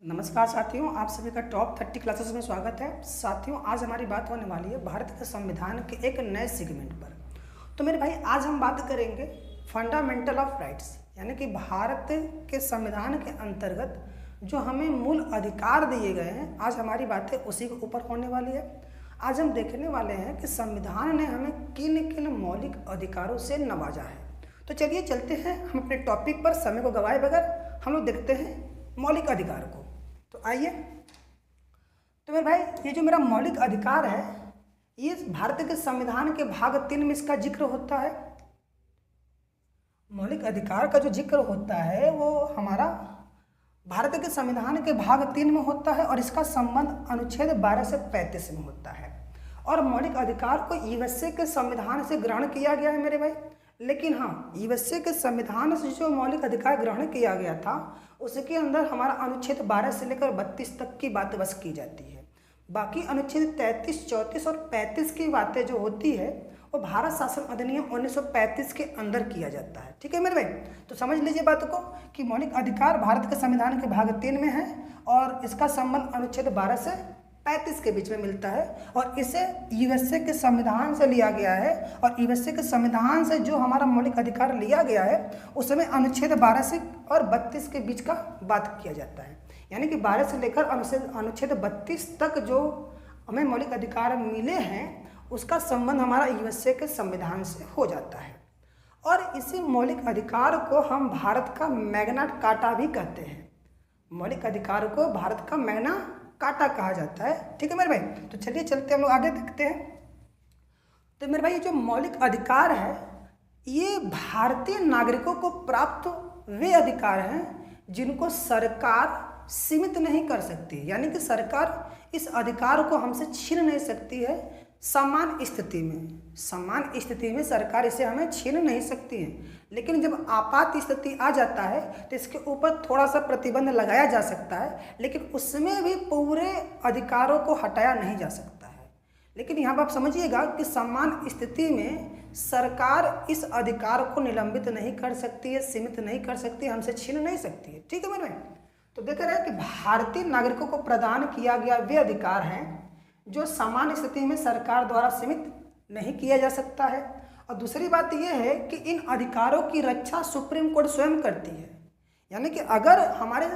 नमस्कार साथियों, आप सभी का टॉप 30 क्लासेस में स्वागत है। साथियों, आज हमारी बात होने वाली है भारत के संविधान के एक नए सेगमेंट पर। तो मेरे भाई, आज हम बात करेंगे फंडामेंटल ऑफ राइट्स, यानी कि भारत के संविधान के अंतर्गत जो हमें मूल अधिकार दिए गए हैं। आज हमारी बातें उसी के ऊपर होने वाली है। आज हम देखने वाले हैं कि संविधान ने हमें किन किन मौलिक अधिकारों से नवाजा है। तो चलिए चलते हैं हम अपने टॉपिक पर, समय को गवाए बगैर हम लोग देखते हैं मौलिक अधिकार को। तो आइए, तो मेरे भाई, ये जो मेरा मौलिक अधिकार है, ये भारत के संविधान के भाग 3 में इसका जिक्र होता है। मौलिक अधिकार का जो जिक्र होता है वो हमारा भारत के संविधान के भाग 3 में होता है और इसका संबंध अनुच्छेद 12 से 35 में होता है। और मौलिक अधिकार को यूएसए के संविधान से ग्रहण किया गया है मेरे भाई। लेकिन हाँ, यूएसए के संविधान से जो मौलिक अधिकार ग्रहण किया गया था उसके अंदर हमारा अनुच्छेद 12 से लेकर 32 तक की बात बस की जाती है। बाकी अनुच्छेद 33, 34 और 35 की बातें जो होती है वो भारत शासन अधिनियम 1935 के अंदर किया जाता है। ठीक है मेरे भाई, तो समझ लीजिए बात को कि मौलिक अधिकार भारत के संविधान के भाग 3 में है और इसका संबंध अनुच्छेद 12 से 35 के बीच में मिलता है और इसे यूएसए के संविधान से लिया गया है। और यूएसए के संविधान से जो हमारा मौलिक अधिकार लिया गया है उसमें अनुच्छेद 12 से और 32 के बीच का बात किया जाता है। यानी कि 12 से लेकर अनुच्छेद 32 तक जो हमें मौलिक अधिकार मिले हैं उसका संबंध हमारा यूएसए के संविधान से हो जाता है। और इसी मौलिक अधिकार को हम भारत का मैग्ना कार्टा भी कहते हैं। मौलिक अधिकार को भारत का मैग्ना कार्टा कहा जाता है। ठीक है मेरे भाई, तो चलिए चलते हम लोग आगे देखते हैं। तो मेरे भाई, ये जो मौलिक अधिकार है ये भारतीय नागरिकों को प्राप्त वे अधिकार हैं जिनको सरकार सीमित नहीं कर सकती। यानी कि सरकार इस अधिकार को हमसे छीन नहीं सकती है। समान स्थिति में सरकार इसे हमें छीन नहीं सकती है। लेकिन जब आपात स्थिति आ जाता है तो इसके ऊपर थोड़ा सा प्रतिबंध लगाया जा सकता है, लेकिन उसमें भी पूरे अधिकारों को हटाया नहीं जा सकता है। लेकिन यहाँ पर आप समझिएगा कि समान स्थिति में सरकार इस अधिकार को निलंबित नहीं कर सकती है, सीमित नहीं कर सकती है, हमसे छीन नहीं सकती है। ठीक है मेरे, तो देख रहे हैं कि भारतीय नागरिकों को प्रदान किया गया वे अधिकार हैं जो समान स्थिति में सरकार द्वारा सीमित नहीं किया जा सकता है। और दूसरी बात यह है कि इन अधिकारों की रक्षा सुप्रीम कोर्ट स्वयं करती है। यानी कि अगर हमारे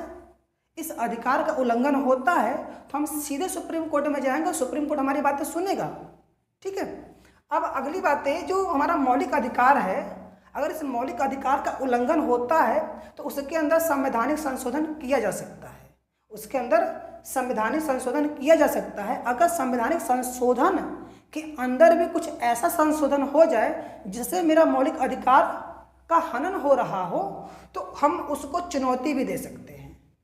इस अधिकार का उल्लंघन होता है तो हम सीधे सुप्रीम कोर्ट में जाएंगे, सुप्रीम कोर्ट हमारी बातें सुनेगा। ठीक है, अब अगली बात है, जो हमारा मौलिक अधिकार है, अगर इस मौलिक अधिकार का उल्लंघन होता है तो उसके अंदर संवैधानिक संशोधन किया जा सकता है। उसके अंदर संवैधानिक संशोधन किया जा सकता है। अगर संवैधानिक संशोधन के अंदर भी कुछ ऐसा संशोधन हो जाए जिससे मेरा मौलिक अधिकार का हनन हो रहा हो तो हम उसको चुनौती भी दे सकते हैं।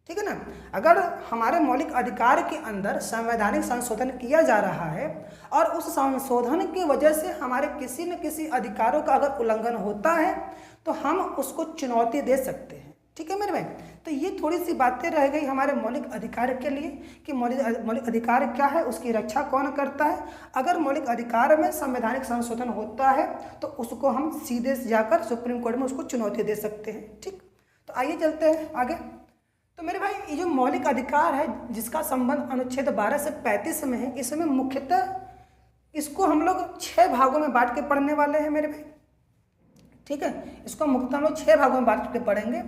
ठीक है ना, अगर हमारे मौलिक अधिकार के अंदर संवैधानिक संशोधन किया जा रहा है और उस संशोधन की वजह से हमारे किसी न किसी अधिकारों का अगर उल्लंघन होता है तो हम उसको चुनौती दे सकते हैं। ठीक है मेरे भाई, तो ये थोड़ी सी बातें रह गई हमारे मौलिक अधिकार के लिए कि मौलिक अधिकार क्या है, उसकी रक्षा कौन करता है। अगर मौलिक अधिकार में संवैधानिक संशोधन होता है तो उसको हम सीधे जाकर सुप्रीम कोर्ट में उसको चुनौती दे सकते हैं। ठीक, तो आइए चलते हैं आगे। तो मेरे भाई, ये जो मौलिक अधिकार है जिसका संबंध अनुच्छेद 12 से 35 में है, इसमें मुख्यतः इसको हम लोग 6 भागों में बांट के पढ़ने वाले हैं मेरे भाई। ठीक है, इसको मुख्यतः हम लोग 6 भागों में बांट के पढ़ेंगे।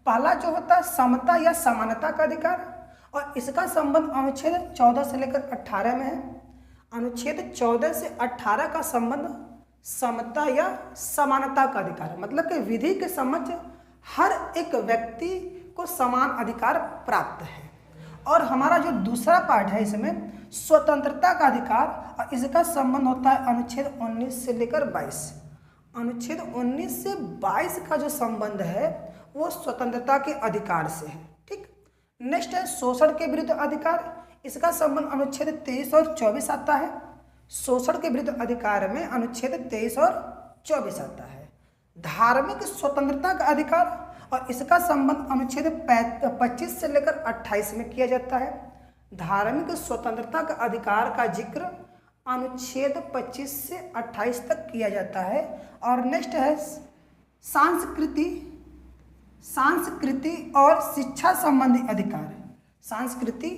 पहला जो होता है समता या समानता का अधिकार, और इसका संबंध अनुच्छेद 14 से लेकर 18 में है। अनुच्छेद 14 से 18 का संबंध समता या समानता का अधिकार, मतलब कि विधि के समक्ष हर एक व्यक्ति को समान अधिकार प्राप्त है। और हमारा जो दूसरा पार्ट है इसमें स्वतंत्रता का अधिकार, और इसका संबंध होता है अनुच्छेद 19 से लेकर 22। अनुच्छेद 19 से 22 का जो संबंध है वो स्वतंत्रता के अधिकार से है। ठीक, नेक्स्ट है शोषण के विरुद्ध अधिकार। इसका संबंध अनुच्छेद 23 और 24 आता है। शोषण के विरुद्ध अधिकार में अनुच्छेद 23 और 24 आता है। धार्मिक स्वतंत्रता का अधिकार, और इसका संबंध अनुच्छेद 25 से लेकर 28 में किया जाता है। धार्मिक स्वतंत्रता का अधिकार का जिक्र अनुच्छेद 25 से 28 तक किया जाता है। और नेक्स्ट है सांस्कृति और शिक्षा संबंधी अधिकार। संस्कृति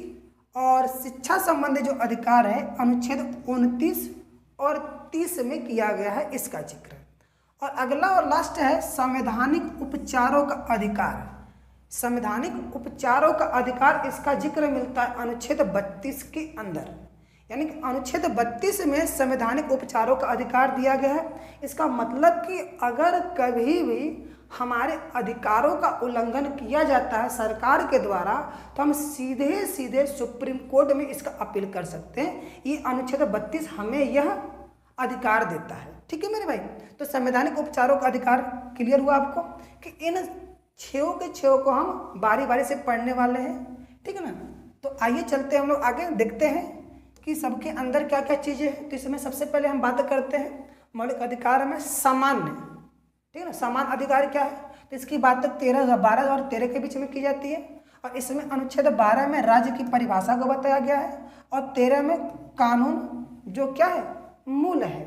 और शिक्षा संबंधी जो अधिकार है अनुच्छेद 29 और 30 में किया गया है, इसका जिक्र। और अगला और लास्ट है संवैधानिक उपचारों का अधिकार। संवैधानिक उपचारों का अधिकार, इसका जिक्र मिलता है अनुच्छेद 32 के अंदर। यानी कि अनुच्छेद 32 में संवैधानिक उपचारों का अधिकार दिया गया है। इसका मतलब कि अगर कभी भी हमारे अधिकारों का उल्लंघन किया जाता है सरकार के द्वारा, तो हम सीधे सीधे सुप्रीम कोर्ट में इसका अपील कर सकते हैं। ये अनुच्छेद 32 हमें यह अधिकार देता है। ठीक है मेरे भाई, तो संवैधानिक उपचारों का अधिकार क्लियर हुआ आपको कि इन 6 के 6 को हम बारी बारी से पढ़ने वाले हैं। ठीक है ना, तो आइए चलते हैं हम लोग आगे, देखते हैं कि सबके अंदर क्या क्या चीज़ें हैं। तो इसमें सबसे पहले हम बात करते हैं मौलिक अधिकार में सामान्य। ठीक है ना, समान अधिकार क्या है, तो इसकी बात 12 और 13 के बीच में की जाती है। और इसमें अनुच्छेद 12 में राज्य की परिभाषा को बताया गया है और 13 में कानून जो क्या है मूल है।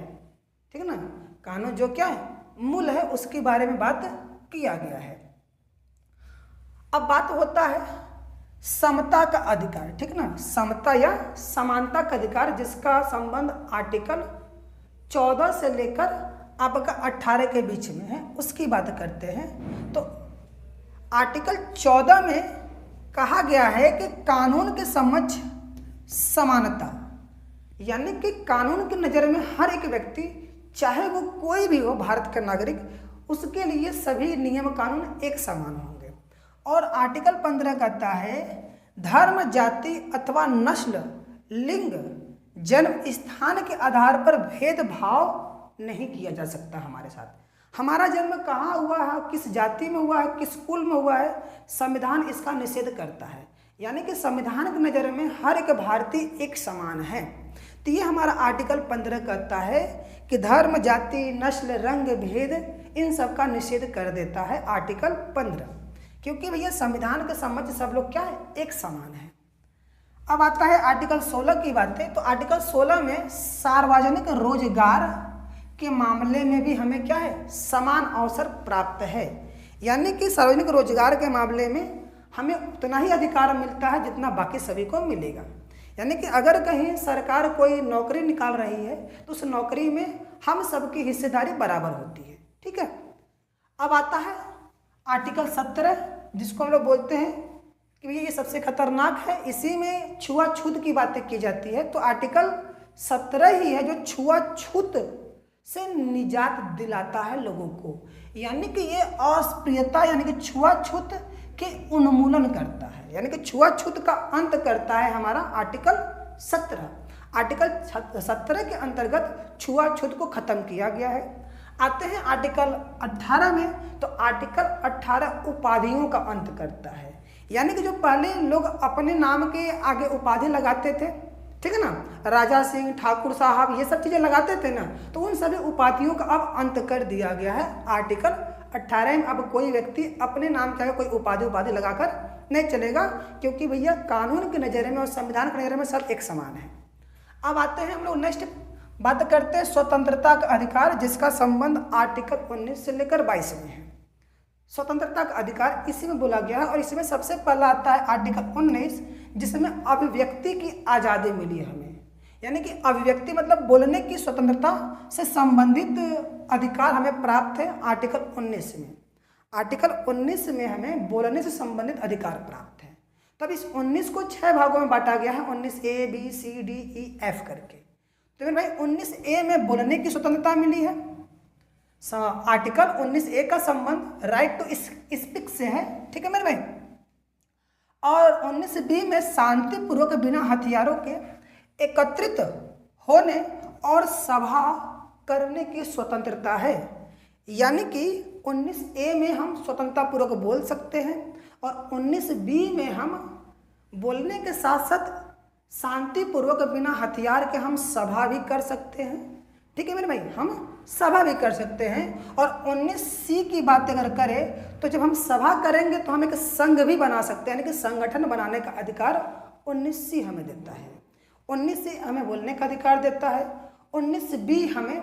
ठीक है ना, कानून जो क्या है मूल है, उसके बारे में बात किया गया है। अब बात होता है समता का अधिकार। ठीक है ना, समता या समानता का अधिकार, जिसका संबंध आर्टिकल 14 से लेकर आपका 18 के बीच में है, उसकी बात करते हैं। तो आर्टिकल 14 में कहा गया है कि कानून के समक्ष समानता, यानी कि कानून की नज़र में हर एक व्यक्ति, चाहे वो कोई भी हो भारत का नागरिक, उसके लिए सभी नियम कानून एक समान होंगे। और आर्टिकल 15 कहता है धर्म, जाति अथवा नस्ल, लिंग, जन्म स्थान के आधार पर भेदभाव नहीं किया जा सकता हमारे साथ। हमारा जन्म कहाँ हुआ है, किस जाति में हुआ है, किस कुल में हुआ है, संविधान इसका निषेध करता है। यानी कि संविधान की नज़र में हर एक भारतीय एक समान है। तो ये हमारा आर्टिकल 15 कहता है कि धर्म, जाति, नस्ल, रंग, भेद, इन सब का निषेध कर देता है आर्टिकल 15, क्योंकि भैया संविधान के समक्ष सब लोग क्या है एक समान है। अब आता है आर्टिकल 16 की बातें। तो आर्टिकल 16 में सार्वजनिक रोजगार के मामले में भी हमें क्या है समान अवसर प्राप्त है। यानी कि सार्वजनिक रोजगार के मामले में हमें उतना ही अधिकार मिलता है जितना बाकी सभी को मिलेगा। यानी कि अगर कहीं सरकार कोई नौकरी निकाल रही है तो उस नौकरी में हम सबकी हिस्सेदारी बराबर होती है। ठीक है, अब आता है आर्टिकल 17, जिसको हम लोग बोलते हैं कि ये सबसे खतरनाक है। इसी में छुआछूत की बातें की जाती है। तो आर्टिकल 17 ही है जो छुआछूत से निजात दिलाता है लोगों को। यानी कि ये अस्पृश्यता यानी कि छुआछूत के उन्मूलन करता है, यानी कि छुआछूत का अंत करता है हमारा आर्टिकल 17। आर्टिकल 17 के अंतर्गत छुआछूत को खत्म किया गया है। आते हैं आर्टिकल 18 में। तो आर्टिकल 18 उपाधियों का अंत करता है। यानी कि जो पहले लोग अपने नाम के आगे उपाधि लगाते थे, ठीक है ना, राजा सिंह, ठाकुर साहब, ये सब चीज़ें लगाते थे ना, तो उन सभी उपाधियों का अब अंत कर दिया गया है आर्टिकल 18 में। अब कोई व्यक्ति अपने नाम के आगे कोई उपाधि लगाकर नहीं चलेगा, क्योंकि भैया कानून के नज़र में और संविधान के नज़र में सब एक समान है। अब आते हैं हम लोग नेक्स्ट बात करते हैं स्वतंत्रता का अधिकार, जिसका संबंध आर्टिकल 19 से लेकर 22 में है। स्वतंत्रता का अधिकार इसी में बोला गया है और इसमें सबसे पहला आता है आर्टिकल 19, जिसमें अभिव्यक्ति की आज़ादी मिली है हमें। यानी कि अभिव्यक्ति मतलब बोलने की स्वतंत्रता से संबंधित अधिकार हमें प्राप्त है आर्टिकल 19 में। आर्टिकल 19 में हमें बोलने से संबंधित अधिकार प्राप्त है। तब इस 19 को 6 भागों में बांटा गया है, 19A, B, C, D, E, F करके। तो मेरे भाई 19A में बोलने की स्वतंत्रता मिली है। आर्टिकल 19A का संबंध राइट टू स्पीक से है, ठीक है मेरे भाई। और 19B में शांतिपूर्वक बिना हथियारों के एकत्रित होने और सभा करने की स्वतंत्रता है। यानी कि 19A में हम स्वतंत्रता पूर्वक बोल सकते हैं और 19B में हम बोलने के साथ साथ शांतिपूर्वक बिना हथियार के हम सभा भी कर सकते हैं। ठीक है मेरे भाई, हम सभा भी कर सकते हैं। और 19C की बात अगर करें तो जब हम सभा करेंगे तो हम एक संघ भी बना सकते हैं, यानी कि संगठन बनाने का अधिकार 19C हमें देता है। 19C हमें बोलने का अधिकार देता है। 19B हमें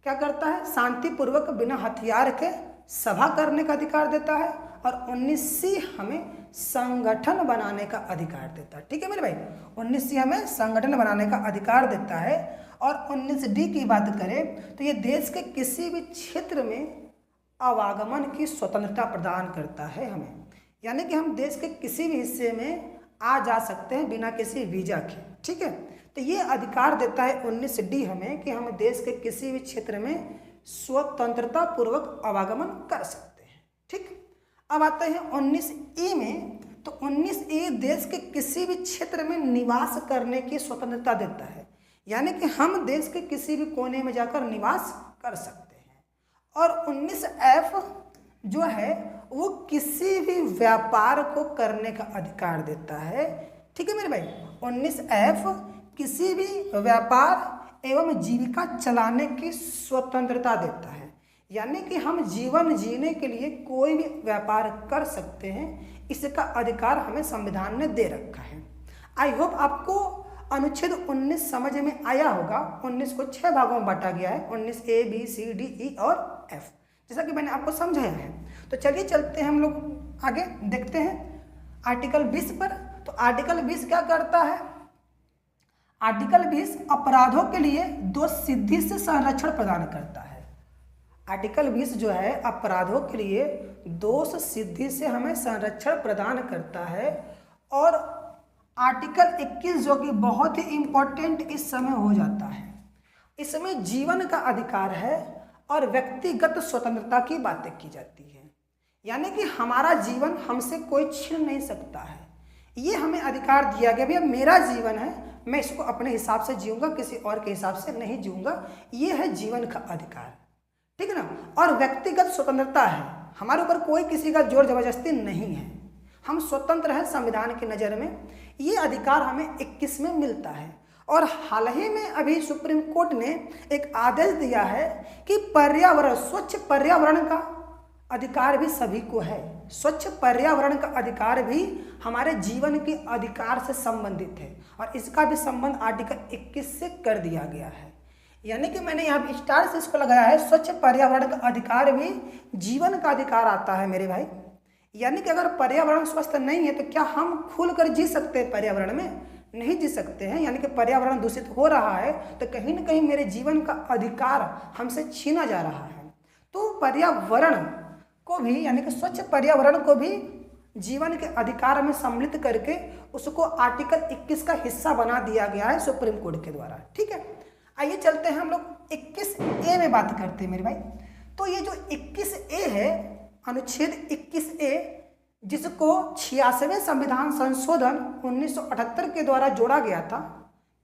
क्या करता है, शांतिपूर्वक बिना हथियार के सभा करने का अधिकार देता है। और 19C हमें संगठन बनाने का अधिकार देता है। ठीक है मेरे भाई, 19C हमें संगठन बनाने का अधिकार देता है। और 19D की बात करें तो ये देश के किसी भी क्षेत्र में आवागमन की स्वतंत्रता प्रदान करता है हमें, यानी कि हम देश के किसी भी हिस्से में आ जा सकते हैं बिना किसी वीजा के। ठीक है, तो ये अधिकार देता है 19D हमें कि हम देश के किसी भी क्षेत्र में स्वतंत्रता पूर्वक आवागमन कर सकते हैं। ठीक, अब आते हैं 19E में। तो 19E देश के किसी भी क्षेत्र में निवास करने की स्वतंत्रता देता है, यानी कि हम देश के किसी भी कोने में जाकर निवास कर सकते हैं। और 19F जो है वो किसी भी व्यापार को करने का अधिकार देता है। ठीक है मेरे भाई, 19F किसी भी व्यापार एवं जीविका चलाने की स्वतंत्रता देता है, यानी कि हम जीवन जीने के लिए कोई भी व्यापार कर सकते हैं, इसका अधिकार हमें संविधान ने दे रखा है। आई होप आपको अनुच्छेद 19 समझ में आया होगा। 19 को 6 भागों में बांटा गया है, 19A B C D E और F, जैसा कि मैंने आपको समझाया है। तो चलिए चलते हैं हम लोग आगे, देखते हैं आर्टिकल 20 पर। तो आर्टिकल 20 क्या करता है? आर्टिकल 20 अपराधों के लिए दोष सिद्धि से संरक्षण प्रदान करता है। आर्टिकल 20 जो है अपराधों के लिए दोष सिद्धि से हमें संरक्षण प्रदान करता है। और आर्टिकल 21 जो कि बहुत ही इम्पोर्टेंट इस समय हो जाता है, इसमें जीवन का अधिकार है और व्यक्तिगत स्वतंत्रता की बातें की जाती है, यानी कि हमारा जीवन हमसे कोई छीन नहीं सकता है। ये हमें अधिकार दिया गया, भैया मेरा जीवन है, मैं इसको अपने हिसाब से जीऊंगा, किसी और के हिसाब से नहीं जीऊंगा। ये है जीवन का अधिकार। ठीक है ना। और व्यक्तिगत स्वतंत्रता है, हमारे ऊपर कोई किसी का जोर जबरदस्ती नहीं है, हम स्वतंत्र हैं संविधान की नज़र में। ये अधिकार हमें 21 में मिलता है। और हाल ही में अभी सुप्रीम कोर्ट ने एक आदेश दिया है कि पर्यावरण, स्वच्छ पर्यावरण का अधिकार भी सभी को है। स्वच्छ पर्यावरण का अधिकार भी हमारे जीवन के अधिकार से संबंधित है, और इसका भी संबंध आर्टिकल 21 से कर दिया गया है। यानी कि मैंने यहाँ स्टार से इसको लगाया है, स्वच्छ पर्यावरण का अधिकार भी जीवन का अधिकार आता है मेरे भाई। यानी कि अगर पर्यावरण स्वस्थ नहीं है तो क्या हम खुलकर जी सकते हैं पर्यावरण में? नहीं जी सकते हैं। यानी कि पर्यावरण दूषित हो रहा है तो कहीं ना कहीं मेरे जीवन का अधिकार हमसे छीना जा रहा है। तो पर्यावरण को भी, यानी कि स्वच्छ पर्यावरण को भी जीवन के अधिकार में सम्मिलित करके उसको आर्टिकल 21 का हिस्सा बना दिया गया है सुप्रीम कोर्ट के द्वारा। ठीक है, आइए चलते हैं हम लोग 21A में बात करते हैं मेरे भाई। तो ये जो 21A है, अनुच्छेद 21A, जिसको 86वें संविधान संशोधन 1978 के द्वारा जोड़ा गया था।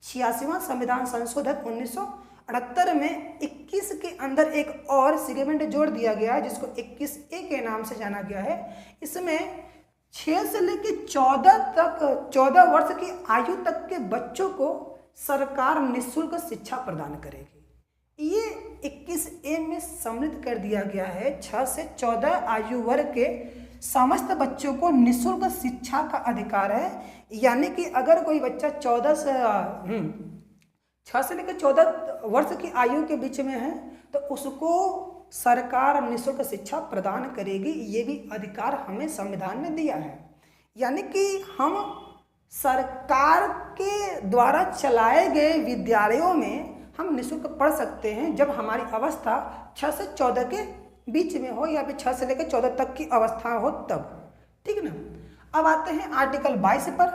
86वां संविधान संशोधन 1978 में 21 के अंदर एक और सेगमेंट जोड़ दिया गया है जिसको 21A के नाम से जाना गया है। इसमें 6 से लेकर 14 वर्ष की आयु तक के बच्चों को सरकार निःशुल्क शिक्षा प्रदान करेगी। ये 21A में सम्मिलित कर दिया गया है। 6 से 14 आयु वर्ग के समस्त बच्चों को निःशुल्क शिक्षा का अधिकार है। यानी कि अगर कोई बच्चा 6 से लेकर 14 वर्ष की आयु के बीच में है तो उसको सरकार निःशुल्क शिक्षा प्रदान करेगी। ये भी अधिकार हमें संविधान ने दिया है। यानी कि हम सरकार के द्वारा चलाए गए विद्यालयों में हम निःशुल्क पढ़ सकते हैं जब हमारी अवस्था 6 से 14 के बीच में हो, या फिर 6 से लेकर 14 तक की अवस्था हो तब। ठीक है ना। अब आते हैं आर्टिकल 22 पर।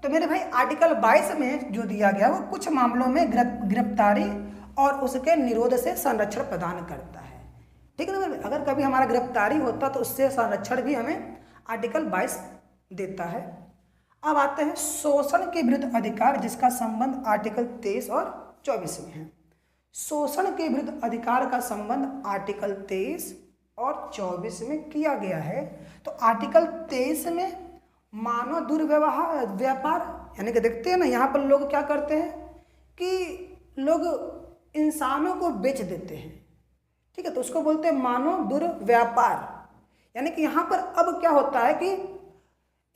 तो मेरे भाई आर्टिकल 22 में जो दिया गया वो कुछ मामलों में गिरफ्तारी और उसके निरोध से संरक्षण प्रदान करता है। ठीक है ना। अगर कभी हमारा गिरफ्तारी होता तो उससे संरक्षण भी हमें आर्टिकल 22 देता है। अब आते हैं शोषण के विरुद्ध अधिकार, जिसका संबंध आर्टिकल 23 और 24 में है। शोषण के विरुद्ध अधिकार का संबंध आर्टिकल 23 और 24 में किया गया है। तो आर्टिकल 23 में मानव दुर्व्यवहार व्यापार, यानी कि देखते हैं ना यहाँ पर लोग क्या करते हैं कि लोग इंसानों को बेच देते हैं। ठीक है, तो उसको बोलते हैं मानव दुर्व्यापार। यानी कि यहाँ पर अब क्या होता है कि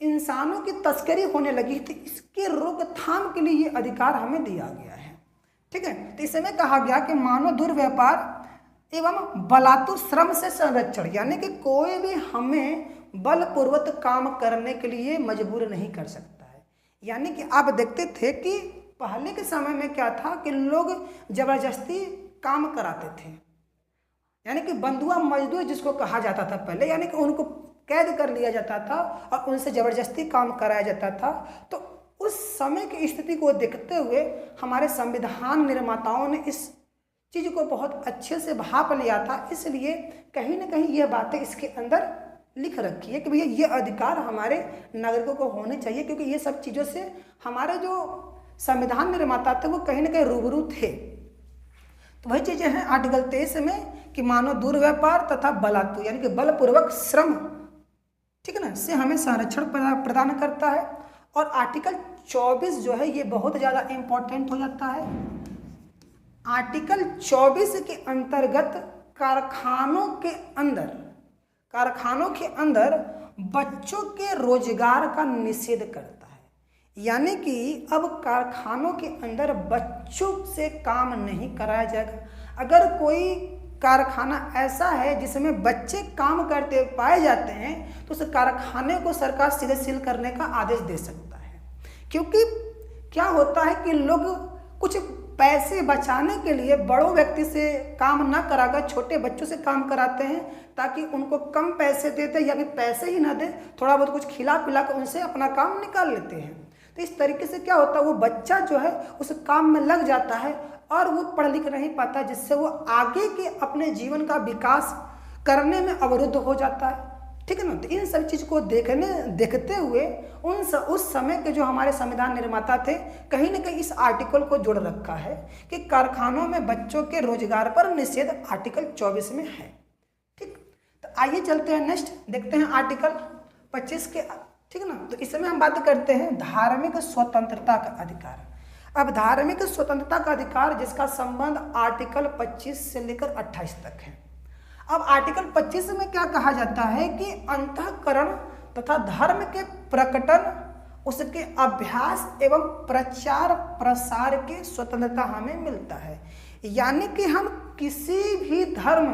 इंसानों की तस्करी होने लगी, तो इसके रोकथाम के लिए ये अधिकार हमें दिया गया है। ठीक है, तो इसमें कहा गया कि मानव दुर्व्यापार एवं बलात्कार श्रम से संरक्षण, यानी कि कोई भी हमें बलपूर्वक काम करने के लिए मजबूर नहीं कर सकता है। यानी कि आप देखते थे कि पहले के समय में क्या था कि लोग जबरदस्ती काम कराते थे, यानी कि बंधुआ मजदूर जिसको कहा जाता था पहले, यानी कि उनको कैद कर लिया जाता था और उनसे जबरदस्ती काम कराया जाता था। तो उस समय की स्थिति को देखते हुए हमारे संविधान निर्माताओं ने इस चीज़ को बहुत अच्छे से भाप लिया था, इसलिए कहीं ना कहीं ये बातें इसके अंदर लिख रखी है कि भैया ये अधिकार हमारे नागरिकों को होने चाहिए, क्योंकि ये सब चीज़ों से हमारे जो संविधान निर्माता थे वो कहीं ना कहीं रूबरू थे। तो वही चीज़ें हैं आर्टिकल 23 में कि मानव दुर्व्यापार तथा बलात्तु यानी कि बलपूर्वक श्रम, ठीक है ना, से हमें संरक्षण प्रदान करता है। और आर्टिकल 24 जो है ये बहुत ज़्यादा इम्पोर्टेंट हो जाता है। आर्टिकल 24 के अंतर्गत कारखानों के अंदर बच्चों के रोजगार का निषेध करता है। यानी कि अब कारखानों के अंदर बच्चों से काम नहीं कराया जाएगा। अगर कोई कारखाना ऐसा है जिसमें बच्चे काम करते पाए जाते हैं तो उस कारखाने को सरकार सीधे सील करने का आदेश दे सकता है। क्योंकि क्या होता है कि लोग कुछ पैसे बचाने के लिए बड़ों व्यक्ति से काम ना कराकर छोटे बच्चों से काम कराते हैं, ताकि उनको कम पैसे देते या फिर पैसे ही ना दे, थोड़ा बहुत कुछ खिला पिला कर उनसे अपना काम निकाल लेते हैं। तो इस तरीके से क्या होता है, वो बच्चा जो है उस काम में लग जाता है और वो पढ़ लिख नहीं पाता, जिससे वो आगे के अपने जीवन का विकास करने में अवरुद्ध हो जाता है, ठीक है ना। तो इन सब चीज़ को देखते हुए उस समय के जो हमारे संविधान निर्माता थे कहीं ना कहीं इस आर्टिकल को जोड़ रखा है कि कारखानों में बच्चों के रोजगार पर निषेध आर्टिकल 24 में है, ठीक। तो आइए चलते हैं नेक्स्ट, देखते हैं आर्टिकल 25 के, ठीक है ना। तो इसमें हम बात करते हैं धार्मिक स्वतंत्रता का अधिकार। अब धार्मिक स्वतंत्रता का अधिकार जिसका संबंध आर्टिकल 25 से लेकर 28 तक है। अब आर्टिकल 25 में क्या कहा जाता है कि अंतःकरण तथा धर्म के प्रकटन, उसके अभ्यास एवं प्रचार प्रसार की स्वतंत्रता हमें मिलता है। यानी कि हम किसी भी धर्म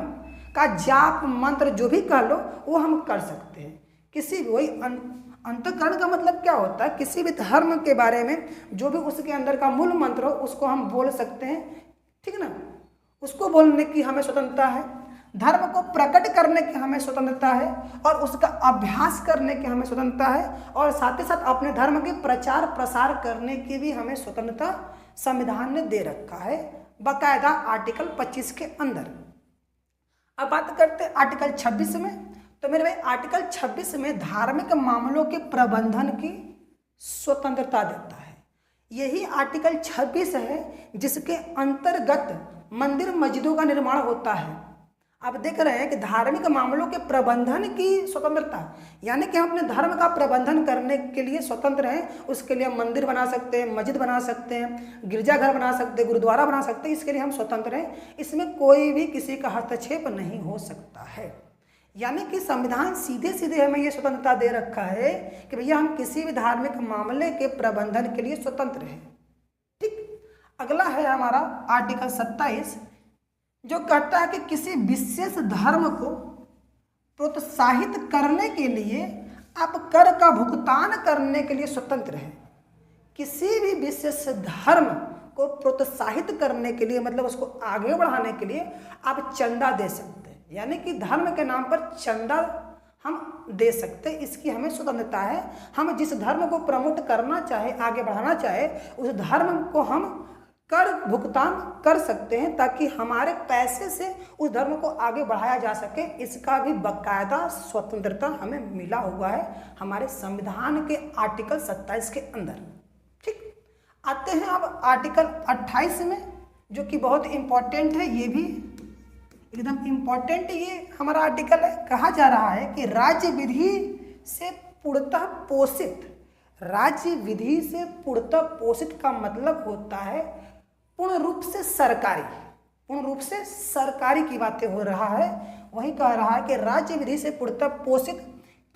का जाप मंत्र जो भी कह लो वो हम कर सकते हैं। किसी वही अंतःकरण का मतलब क्या होता है, किसी भी धर्म के बारे में जो भी उसके अंदर का मूल मंत्र हो उसको हम बोल सकते हैं, ठीक है ना। उसको बोलने की हमें स्वतंत्रता है, धर्म को प्रकट करने की हमें स्वतंत्रता है और उसका अभ्यास करने की हमें स्वतंत्रता है, और साथ ही साथ अपने धर्म के प्रचार प्रसार करने की भी हमें स्वतंत्रता संविधान ने दे रखा है बाकायदा आर्टिकल 25 के अंदर। अब बात करते हैं आर्टिकल 26 में। तो मेरे भाई आर्टिकल 26 में धार्मिक मामलों के प्रबंधन की स्वतंत्रता देता है। यही आर्टिकल 26 है जिसके अंतर्गत मंदिर मस्जिदों का निर्माण होता है। आप देख रहे हैं कि धार्मिक मामलों के प्रबंधन की स्वतंत्रता, यानी कि हम अपने धर्म का प्रबंधन करने के लिए स्वतंत्र हैं। उसके लिए हम मंदिर बना सकते हैं, मस्जिद बना सकते हैं, गिरजाघर बना सकते हैं, गुरुद्वारा बना सकते हैं, इसके लिए हम स्वतंत्र हैं। इसमें कोई भी किसी का हस्तक्षेप नहीं हो सकता है। यानी कि संविधान सीधे सीधे हमें ये स्वतंत्रता दे रखा है कि भैया हम किसी भी धार्मिक मामले के प्रबंधन के लिए स्वतंत्र हैं, ठीक। अगला है हमारा आर्टिकल 27 जो कहता है कि किसी विशेष धर्म को प्रोत्साहित करने के लिए आप कर का भुगतान करने के लिए स्वतंत्र हैं। किसी भी विशेष धर्म को प्रोत्साहित करने के लिए, मतलब उसको आगे बढ़ाने के लिए आप चंदा दे सकते हैं। यानी कि धर्म के नाम पर चंदा हम दे सकते हैं, इसकी हमें स्वतंत्रता है। हम जिस धर्म को प्रमोट करना चाहे, आगे बढ़ाना चाहे, उस धर्म को हम कर भुगतान कर सकते हैं ताकि हमारे पैसे से उस धर्म को आगे बढ़ाया जा सके। इसका भी बाकायदा स्वतंत्रता हमें मिला हुआ है हमारे संविधान के आर्टिकल 27 के अंदर, ठीक। आते हैं अब आर्टिकल 28 में जो कि बहुत इम्पोर्टेंट है, ये भी एकदम इम्पोर्टेंट ये हमारा आर्टिकल है। कहा जा रहा है कि राज्य विधि से पूर्णतः पोषित, राज्य विधि से पूर्णतः पोषित का मतलब होता है पूर्ण रूप से सरकारी, पूर्ण रूप से सरकारी की बातें हो रहा है। वही कह रहा है कि राज्य विधि से पूर्णतः पोषित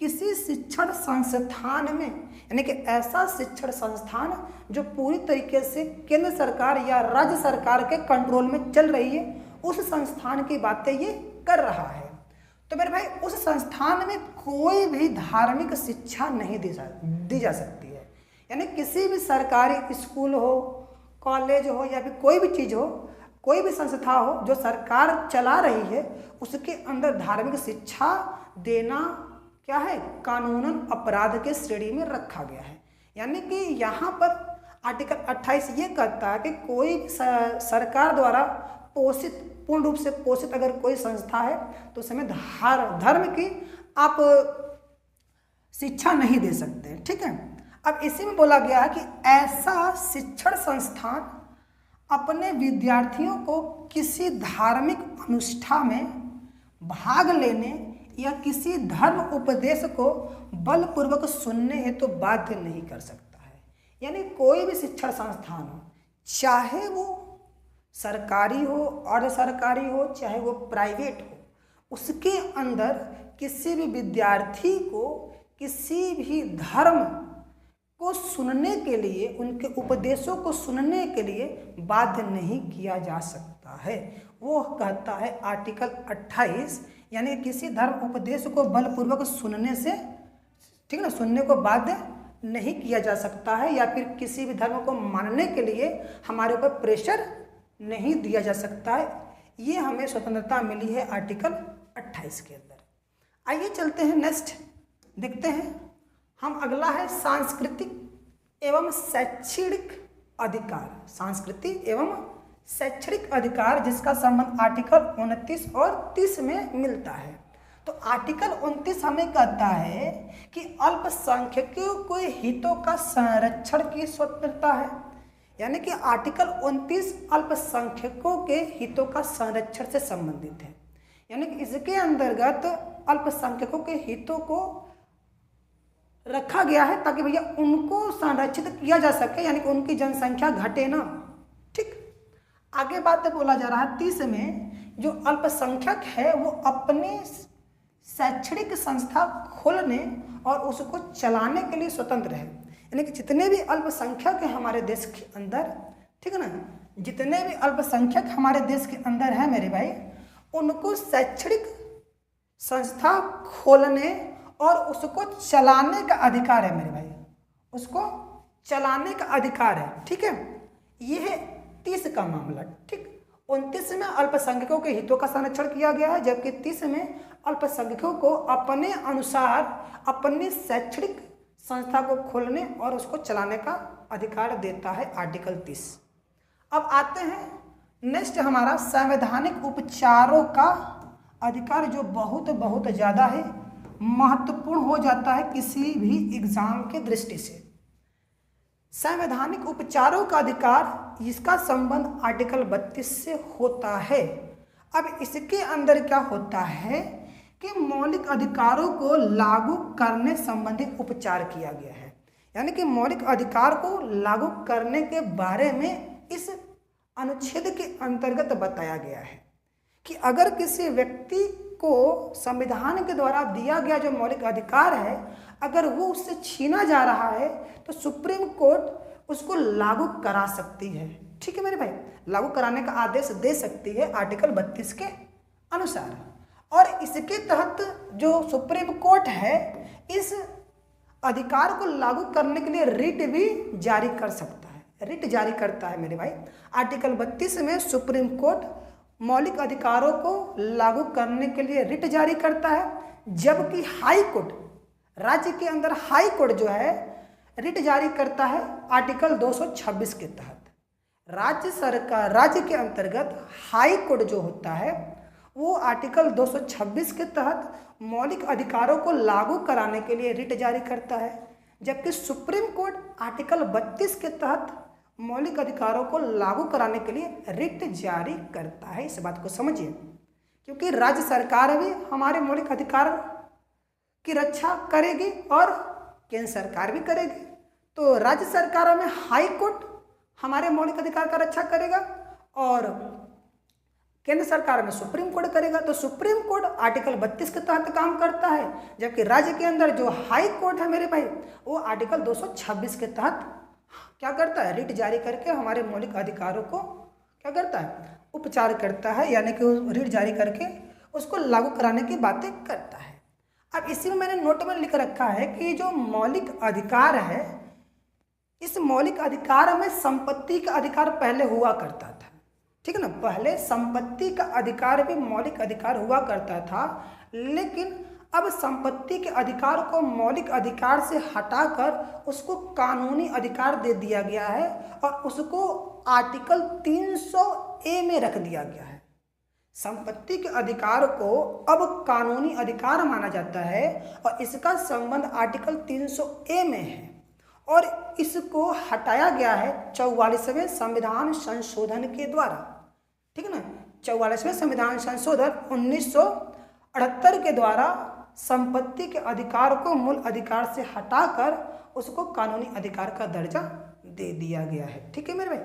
किसी शिक्षण संस्थान में, यानी कि ऐसा शिक्षण संस्थान जो पूरी तरीके से केंद्र सरकार या राज्य सरकार के कंट्रोल में चल रही है, उस संस्थान की बातें ये कर रहा है। तो तो मेरे भाई उस संस्थान में कोई भी धार्मिक शिक्षा नहीं दी जा सकती है। यानी किसी भी सरकारी स्कूल हो, कॉलेज हो या फिर कोई भी चीज़ हो, कोई भी संस्था हो जो सरकार चला रही है, उसके अंदर धार्मिक शिक्षा देना क्या है, कानूनन अपराध के श्रेणी में रखा गया है। यानी कि यहाँ पर आर्टिकल 28 ये कहता है कि कोई भी सरकार द्वारा पोषित, पूर्ण रूप से पोषित अगर कोई संस्था है तो उसमें धर्म की आप शिक्षा नहीं दे सकते। ठीक है। अब इसी में बोला गया है कि ऐसा शिक्षण संस्थान अपने विद्यार्थियों को किसी धार्मिक अनुष्ठान में भाग लेने या किसी धर्म उपदेश को बलपूर्वक सुनने हेतु तो बाध्य नहीं कर सकता है। यानी कोई भी शिक्षण संस्थान हो, चाहे वो सरकारी हो, अर्ध सरकारी हो, चाहे वो प्राइवेट हो, उसके अंदर किसी भी विद्यार्थी को किसी भी धर्म को सुनने के लिए, उनके उपदेशों को सुनने के लिए बाध्य नहीं किया जा सकता है। वो कहता है आर्टिकल 28, यानी किसी धर्म उपदेश को बलपूर्वक सुनने से, ठीक है ना, सुनने को बाध्य नहीं किया जा सकता है, या फिर किसी भी धर्म को मानने के लिए हमारे ऊपर प्रेशर नहीं दिया जा सकता है। ये हमें स्वतंत्रता मिली है आर्टिकल 28 के अंदर। आइए चलते हैं नेक्स्ट, देखते हैं हम। अगला है सांस्कृतिक एवं शैक्षणिक अधिकार। सांस्कृतिक एवं शैक्षणिक अधिकार जिसका संबंध आर्टिकल 29 और 30 में मिलता है। तो आर्टिकल 29 हमें कहता है कि अल्पसंख्यकों के हितों का संरक्षण की स्वतंत्रता है। यानी कि आर्टिकल 29 अल्पसंख्यकों के हितों का संरक्षण से संबंधित है। यानी कि इसके अंतर्गत अल्पसंख्यकों के हितों को रखा गया है ताकि भैया उनको संरक्षित किया जा सके, यानी कि उनकी जनसंख्या घटे ना। ठीक, आगे बात बोला जा रहा है 30 में, जो अल्पसंख्यक है वो अपने शैक्षणिक संस्था खोलने और उसको चलाने के लिए स्वतंत्र है। यानी कि जितने भी अल्पसंख्यक हैं हमारे देश के अंदर, ठीक है ना, जितने भी अल्पसंख्यक हमारे देश के अंदर हैं मेरे भाई, उनको शैक्षणिक संस्था खोलने और उसको चलाने का अधिकार है मेरे भाई, उसको चलाने का अधिकार है। ठीक है, ये है 30 का मामला। ठीक, 29 में अल्पसंख्यकों के हितों का संरक्षण किया गया है, जबकि 30 में अल्पसंख्यकों को अपने अनुसार अपनी शैक्षणिक संस्था को खोलने और उसको चलाने का अधिकार देता है आर्टिकल 30। अब आते हैं नेक्स्ट, हमारा संवैधानिक उपचारों का अधिकार, जो बहुत ज़्यादा है, महत्वपूर्ण हो जाता है किसी भी एग्जाम के दृष्टि से। संवैधानिक उपचारों का अधिकार, इसका संबंध आर्टिकल 32 से होता है। अब इसके अंदर क्या होता है कि मौलिक अधिकारों को लागू करने संबंधी उपचार किया गया है। यानी कि मौलिक अधिकार को लागू करने के बारे में इस अनुच्छेद के अंतर्गत बताया गया है कि अगर किसी व्यक्ति को संविधान के द्वारा दिया गया जो मौलिक अधिकार है, अगर वो उससे छीना जा रहा है तो सुप्रीम कोर्ट उसको लागू करा सकती है। ठीक है मेरे भाई, लागू कराने का आदेश दे सकती है आर्टिकल 32 के अनुसार। और इसके तहत जो सुप्रीम कोर्ट है, इस अधिकार को लागू करने के लिए रिट भी जारी कर सकता है, रिट जारी करता है मेरे भाई। आर्टिकल 32 में सुप्रीम कोर्ट मौलिक अधिकारों को लागू करने के लिए रिट जारी करता है, जबकि हाई कोर्ट, राज्य के अंदर हाई कोर्ट जो है रिट जारी करता है आर्टिकल 226 के तहत। राज्य सरकार, राज्य के अंतर्गत हाई कोर्ट जो होता है वो आर्टिकल 226 के तहत मौलिक अधिकारों को लागू कराने के लिए रिट जारी करता है, जबकि सुप्रीम कोर्ट आर्टिकल 32 के तहत मौलिक अधिकारों को लागू कराने के लिए रिट जारी करता है। इस बात को समझिए, क्योंकि राज्य सरकार भी हमारे मौलिक अधिकार की रक्षा करेगी और केंद्र सरकार भी करेगी। तो राज्य सरकारों में हाई कोर्ट हमारे मौलिक अधिकार का रक्षा करेगा और केंद्र सरकार में सुप्रीम कोर्ट करेगा। तो सुप्रीम कोर्ट आर्टिकल 32 के तहत काम करता है, जबकि राज्य के अंदर जो हाई कोर्ट है मेरे भाई, वो आर्टिकल 226 के तहत क्या करता है, रिट जारी करके हमारे मौलिक अधिकारों को क्या करता है, उपचार करता है। यानी कि रिट जारी करके उसको लागू कराने की बातें करता है। अब इसी में मैंने नोट में लिख रखा है कि जो मौलिक अधिकार है, इस मौलिक अधिकार में संपत्ति का अधिकार पहले हुआ करता था, ठीक है ना। पहले संपत्ति का अधिकार भी मौलिक अधिकार हुआ करता था, लेकिन अब संपत्ति के अधिकार को मौलिक अधिकार से हटाकर उसको कानूनी अधिकार दे दिया गया है और उसको आर्टिकल 300A में रख दिया गया है। संपत्ति के अधिकार को अब कानूनी अधिकार माना जाता है और इसका संबंध आर्टिकल 300A में है और इसको हटाया गया है 44वें संविधान संशोधन के द्वारा, ठीक है ना। 44वें संविधान संशोधन 1978 के द्वारा संपत्ति के अधिकार को मूल अधिकार से हटाकर उसको कानूनी अधिकार का दर्जा दे दिया गया है, ठीक है मेरे भाई।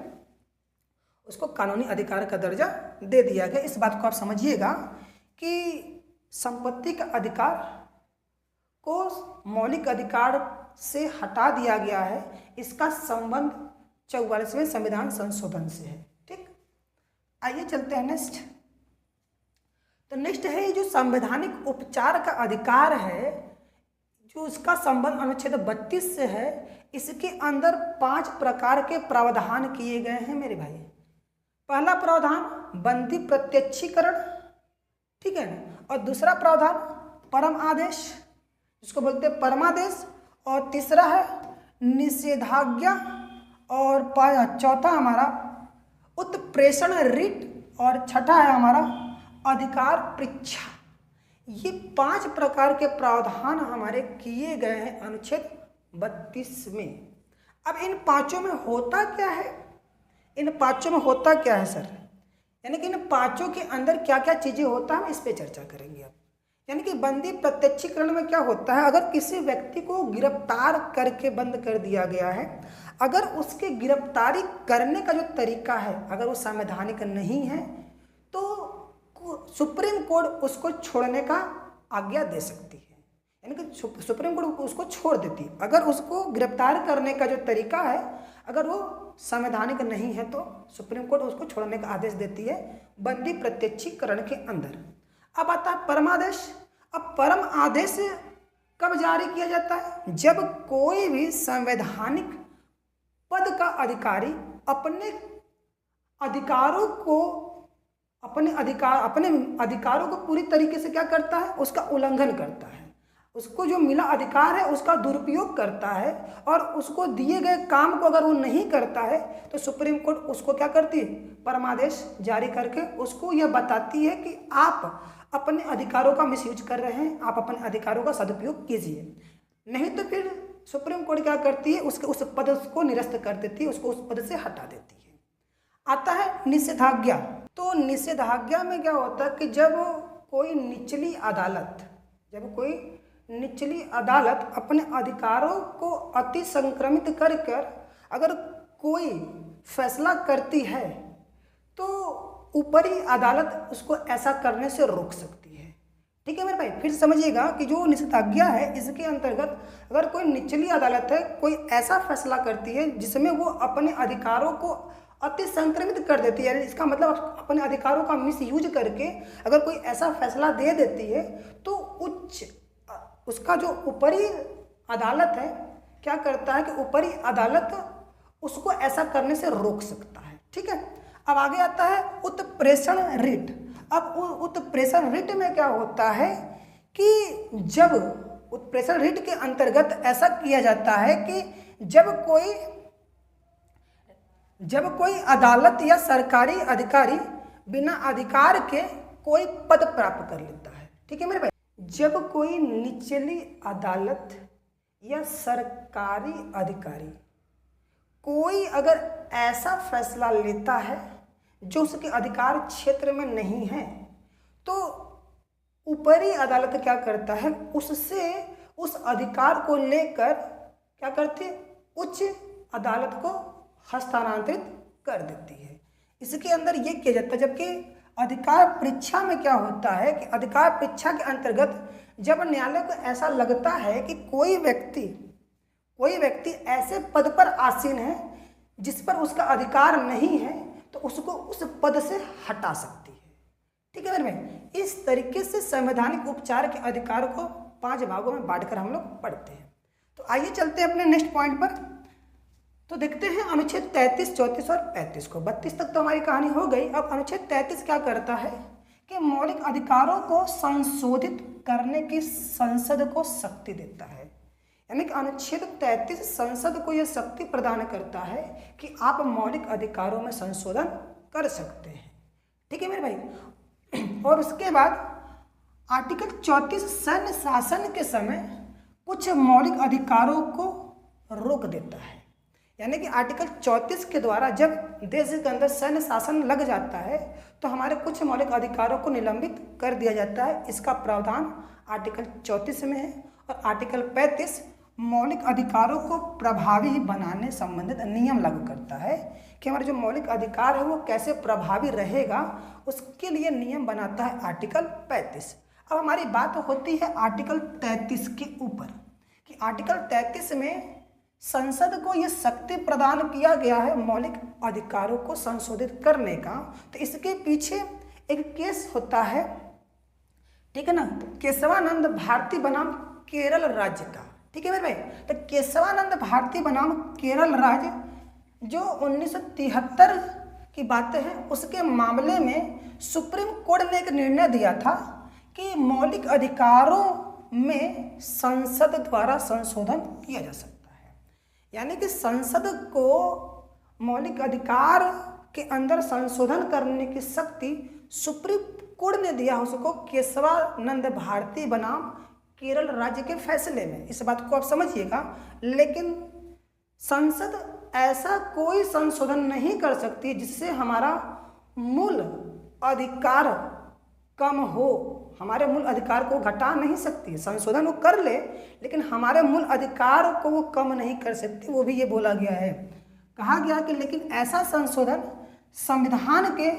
उसको कानूनी अधिकार का दर्जा दे दिया गया। इस बात को आप समझिएगा कि संपत्ति का अधिकार को मौलिक अधिकार से हटा दिया गया है, इसका संबंध 44वें संविधान संशोधन से है, ठीक। आइए चलते हैं नेक्स्ट। तो नेक्स्ट है ये जो संवैधानिक उपचार का अधिकार है, जो उसका संबंध अनुच्छेद 32 से है। इसके अंदर 5 प्रकार के प्रावधान किए गए हैं मेरे भाई। पहला प्रावधान बंदी प्रत्यक्षीकरण, ठीक है ना, और दूसरा प्रावधान परम आदेश, जिसको बोलते हैं परमादेश, और तीसरा है निषेधाज्ञा, और चौथा हमारा उत्प्रेषण रिट, और छठा है हमारा अधिकार परीक्षा। ये 5 प्रकार के प्रावधान हमारे किए गए हैं अनुच्छेद 32 में। अब इन पांचों में होता क्या है, इन पांचों में होता क्या है सर, यानी कि इन पांचों के अंदर क्या क्या चीजें होता है, हम इस पे चर्चा करेंगे अब। यानी कि बंदी प्रत्यक्षीकरण में क्या होता है, अगर किसी व्यक्ति को गिरफ्तार करके बंद कर दिया गया है, अगर उसके गिरफ्तारी करने का जो तरीका है अगर वो संवैधानिक नहीं है तो सुप्रीम कोर्ट उसको छोड़ने का आज्ञा दे सकती है, यानी कि सुप्रीम कोर्ट उसको छोड़ देती है। अगर उसको गिरफ्तार करने का जो तरीका है अगर वो संवैधानिक नहीं है तो सुप्रीम कोर्ट उसको छोड़ने का आदेश देती है बंदी प्रत्यक्षीकरण के अंदर। अब आता है परमादेश। अब परम आदेश कब जारी किया जाता है, जब कोई भी संवैधानिक पद का अधिकारी अपने अधिकारों को पूरी तरीके से क्या करता है, उसका उल्लंघन करता है, उसको जो मिला अधिकार है उसका दुरुपयोग करता है और उसको दिए गए काम को अगर वो नहीं करता है तो सुप्रीम कोर्ट उसको क्या करती है, परमादेश जारी करके उसको यह बताती है कि आप अपने अधिकारों का मिसयूज कर रहे हैं, आप अपने अधिकारों का सदुपयोग कीजिए। नहीं तो फिर सुप्रीम कोर्ट क्या करती है, उसके उस पद को निरस्त कर देती है, उसको उस पद से हटा देती है। आता है निषेधाज्ञा। तो निषेधाज्ञा में क्या होता है कि जब कोई निचली अदालत अपने अधिकारों को अति संक्रमित कर अगर कोई फैसला करती है तो ऊपरी अदालत उसको ऐसा करने से रोक सकती है, ठीक है मेरे भाई। फिर समझिएगा कि जो निषेधाज्ञा है इसके अंतर्गत अगर कोई निचली अदालत है कोई ऐसा फैसला करती है जिसमें वो अपने अधिकारों को अति संक्रमित कर देती है, इसका मतलब अपने अधिकारों का मिसयूज करके अगर कोई ऐसा फैसला दे देती है तो उसका जो ऊपरी अदालत है क्या करता है कि ऊपरी अदालत उसको ऐसा करने से रोक सकता है, ठीक है। अब आगे आता है उत्प्रेषण रिट। अब उत्प्रेषण रिट में क्या होता है कि जब उत्प्रेषण रिट के अंतर्गत ऐसा किया जाता है कि जब कोई अदालत या सरकारी अधिकारी बिना अधिकार के कोई पद प्राप्त कर लेता है, ठीक है मेरे भाई। जब कोई निचली अदालत या सरकारी अधिकारी कोई अगर ऐसा फैसला लेता है जो उसके अधिकार क्षेत्र में नहीं है तो ऊपरी अदालत क्या करता है, उससे उस अधिकार को लेकर क्या करती है, उच्च अदालत को हस्तांतरित कर देती है। इसके अंदर ये किया जाता है। जबकि अधिकार परीक्षा में क्या होता है कि अधिकार परीक्षा के अंतर्गत जब न्यायालय को ऐसा लगता है कि कोई व्यक्ति ऐसे पद पर आसीन है जिस पर उसका अधिकार नहीं है तो उसको उस पद से हटा सकती है, ठीक है मेरे में। इस तरीके से संवैधानिक उपचार के अधिकार को 5 भागों में बांटकर हम लोग पढ़ते हैं। तो आइए चलते हैं अपने नेक्स्ट पॉइंट पर। तो देखते हैं अनुच्छेद 33, 34 और 35 को। 32 तक तो हमारी कहानी हो गई। अब अनुच्छेद 33 क्या करता है कि मौलिक अधिकारों को संशोधित करने की संसद को शक्ति देता है। यानी कि अनुच्छेद 33 संसद को यह शक्ति प्रदान करता है कि आप मौलिक अधिकारों में संशोधन कर सकते हैं। ठीक है मेरे भाई। और उसके बाद आर्टिकल 34 सैन्य शासन के समय कुछ मौलिक अधिकारों को रोक देता है। यानी कि आर्टिकल 34 के द्वारा जब देश के अंदर सैन्य शासन लग जाता है तो हमारे कुछ मौलिक अधिकारों को निलंबित कर दिया जाता है। इसका प्रावधान आर्टिकल 34 में है। और आर्टिकल 35 मौलिक अधिकारों को प्रभावी बनाने संबंधित नियम लागू करता है कि हमारे जो मौलिक अधिकार है वो कैसे प्रभावी रहेगा, उसके लिए नियम बनाता है आर्टिकल 35। अब हमारी बात होती है आर्टिकल 33 के ऊपर कि आर्टिकल 33 में संसद को यह शक्ति प्रदान किया गया है मौलिक अधिकारों को संशोधित करने का। तो इसके पीछे एक केस होता है, ठीक है ना, केशवानंद भारती बनाम केरल राज्य का। ठीक है मेरे भाई। तो केशवानंद भारती बनाम केरल राज्य जो 1973 की बातें हैं, उसके मामले में सुप्रीम कोर्ट ने एक निर्णय दिया था कि मौलिक अधिकारों में संसद द्वारा संशोधन किया जा सकता है। यानी कि संसद को मौलिक अधिकार के अंदर संशोधन करने की शक्ति सुप्रीम कोर्ट ने दिया उसको केशवानंद भारती बनाम केरल राज्य के फैसले में। इस बात को आप समझिएगा। लेकिन संसद ऐसा कोई संशोधन नहीं कर सकती जिससे हमारा मूल अधिकार कम हो। हमारे मूल अधिकार को घटा नहीं सकती। संशोधन वो कर ले लेकिन हमारे मूल अधिकार को वो कम नहीं कर सकती। वो भी ये बोला गया है, कहा गया कि लेकिन ऐसा संशोधन संविधान के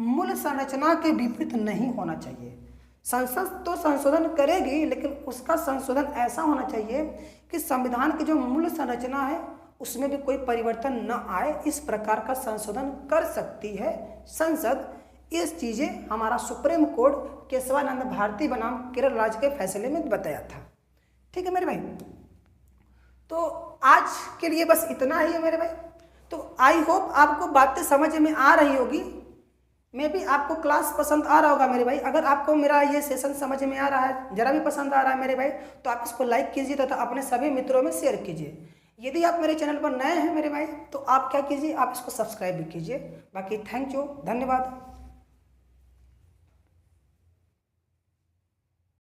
मूल संरचना के विपरीत नहीं होना चाहिए। संसद तो संशोधन करेगी लेकिन उसका संशोधन ऐसा होना चाहिए कि संविधान की जो मूल संरचना है उसमें भी कोई परिवर्तन न आए। इस प्रकार का संशोधन कर सकती है संसद। इस चीज़ें हमारा सुप्रीम कोर्ट केशवानंद भारती बनाम केरल राज्य के फैसले में बताया था। ठीक है मेरे भाई। तो आज के लिए बस इतना ही है मेरे भाई। तो आई होप आपको बातें समझ में आ रही होगी। मैं भी आपको क्लास पसंद आ रहा होगा मेरे भाई। अगर आपको मेरा ये सेशन समझ में आ रहा है, जरा भी पसंद आ रहा है मेरे भाई, तो आप इसको लाइक कीजिए तथा अपने सभी मित्रों में शेयर कीजिए। यदि आप मेरे चैनल पर नए हैं मेरे भाई तो आप क्या कीजिए, आप इसको सब्सक्राइब भी कीजिए। बाकी थैंक यू, धन्यवाद।